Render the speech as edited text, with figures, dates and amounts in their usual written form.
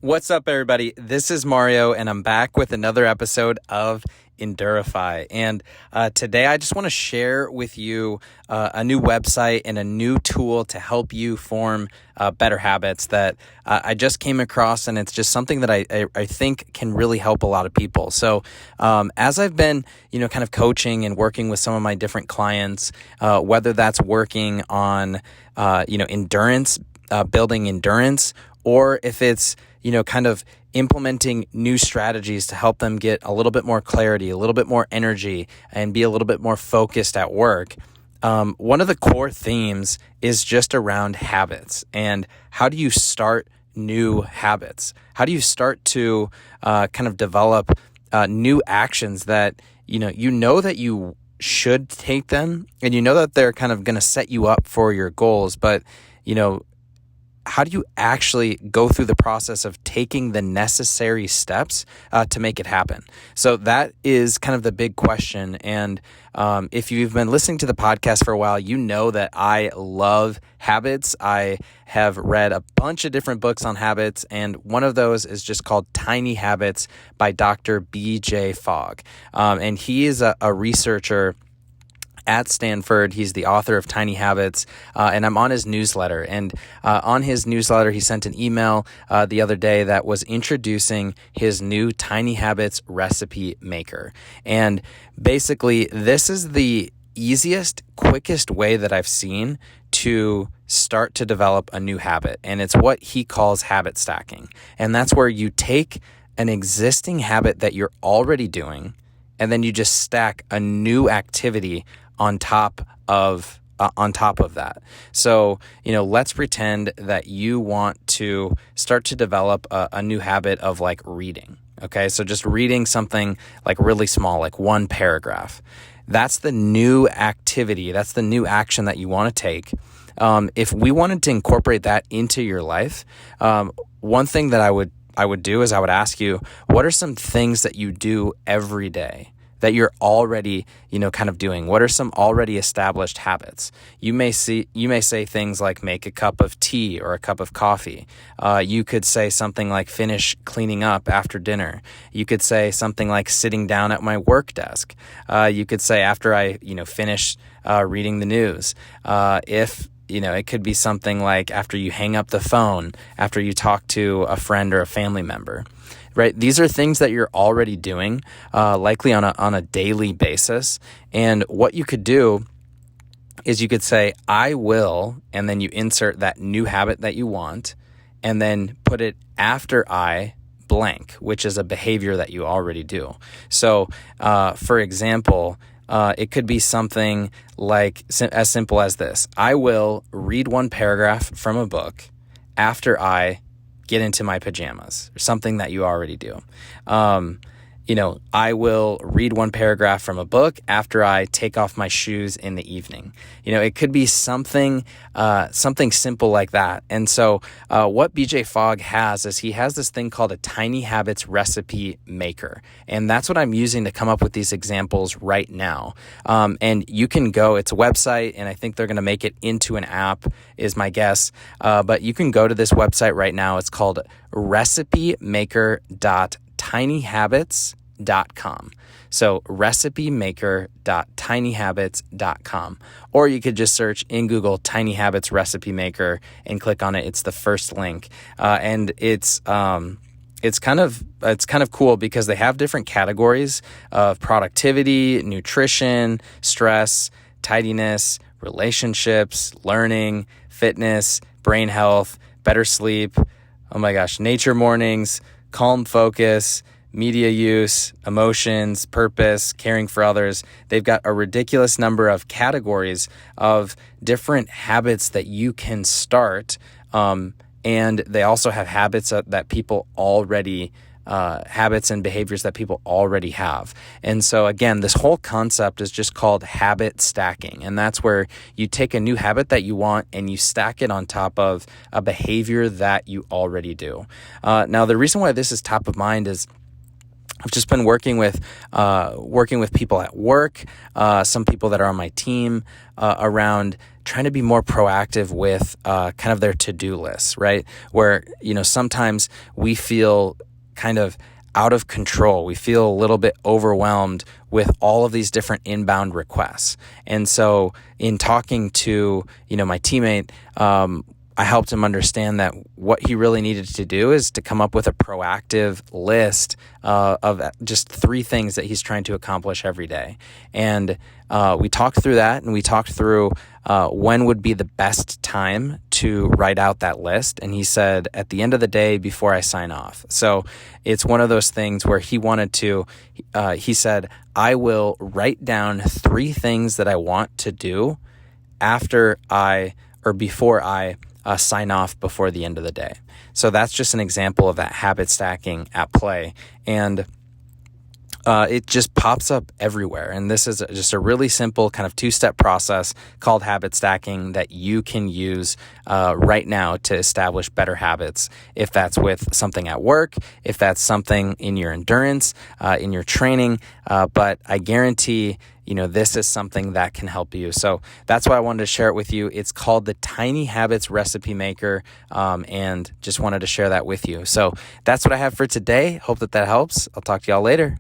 What's up, everybody? This is Mario, and I'm back with another episode of Endurify. And today I just want to share with you a new website and a new tool to help you form better habits that I just came across, and it's just something that I think can really help a lot of people. So as I've been, kind of coaching and working with some of my different clients, whether that's working on, endurance, building endurance, or if it's kind of implementing new strategies to help them get a little bit more clarity, a little bit more energy, and be a little bit more focused at work. One of the core themes is just around habits and how do you start new habits? How do you start to kind of develop new actions that, that you should take them, and that they're kind of going to set you up for your goals, but, how do you actually go through the process of taking the necessary steps to make it happen? So that is kind of the big question. And if you've been listening to the podcast for a while, you know that I love habits. I have read a bunch of different books on habits, and one of those is just called Tiny Habits by Dr. B.J. Fogg. And he is a researcher at Stanford. He's the author of Tiny Habits, and I'm on his newsletter. And on his newsletter, he sent an email the other day that was introducing his new Tiny Habits recipe maker. And basically, this is the easiest, quickest way that I've seen to start to develop a new habit. And it's what he calls habit stacking. And that's where you take an existing habit that you're already doing, and then you just stack a new activity on top of that. So, let's pretend that you want to start to develop a new habit of like reading. Okay. So just reading something like really small, like one paragraph. That's the new activity. That's the new action that you want to take. If we wanted to incorporate that into your life, one thing that I would do is I would ask you, what are some things that you do every day that you're already, kind of doing? What are some already established habits? You may say things like make a cup of tea or a cup of coffee. You could say something like finish cleaning up after dinner. You could say something like sitting down at my work desk. You could say after I, finish reading the news. It could be something like after you hang up the phone, after you talk to a friend or a family member. Right? These are things that you're already doing, likely on a daily basis. And what you could do is you could say, I will, and then you insert that new habit that you want, and then put it after I blank, which is a behavior that you already do. So, for example, it could be something like as simple as this. I will read one paragraph from a book after I get into my pajamas, or something that you already do. I will read one paragraph from a book after I take off my shoes in the evening. It could be something simple like that. And so what BJ Fogg has is he has this thing called a Tiny Habits recipe maker. And that's what I'm using to come up with these examples right now. And you can go, it's a website, and I think they're going to make it into an app is my guess. But you can go to this website right now. It's called recipemaker.tinyhabits.com. So recipemaker.tinyhabits.com. Or you could just search in Google Tiny Habits Recipe Maker and click on it. It's the first link. And it's kind of cool because they have different categories of productivity, nutrition, stress, tidiness, relationships, learning, fitness, brain health, better sleep. Oh my gosh, nature mornings, calm focus, media use, emotions, purpose, caring for others. They've got a ridiculous number of categories of different habits that you can start. And they also have habits that people already habits and behaviors that people already have. And so again, this whole concept is just called habit stacking. And that's where you take a new habit that you want and you stack it on top of a behavior that you already do. Now, the reason why this is top of mind is I've just been working with people at work, some people that are on my team, around trying to be more proactive with kind of their to-do lists, right? Where, sometimes we feel kind of out of control. We feel a little bit overwhelmed with all of these different inbound requests. And so in talking to, my teammate, I helped him understand that what he really needed to do is to come up with a proactive list of just 3 things that he's trying to accomplish every day. And we talked through that, and we talked through when would be the best time to write out that list. And he said, at the end of the day before I sign off. So it's one of those things where he said, I will write down 3 things that I want to do before I sign off before the end of the day. So that's just an example of that habit stacking at play. And it just pops up everywhere. And this is just a really simple kind of 2-step process called habit stacking that you can use right now to establish better habits. If that's with something at work, if that's something in your endurance, in your training, but I guarantee this is something that can help you. So that's why I wanted to share it with you. It's called the Tiny Habits Recipe Maker, and just wanted to share that with you. So that's what I have for today. Hope that helps. I'll talk to y'all later.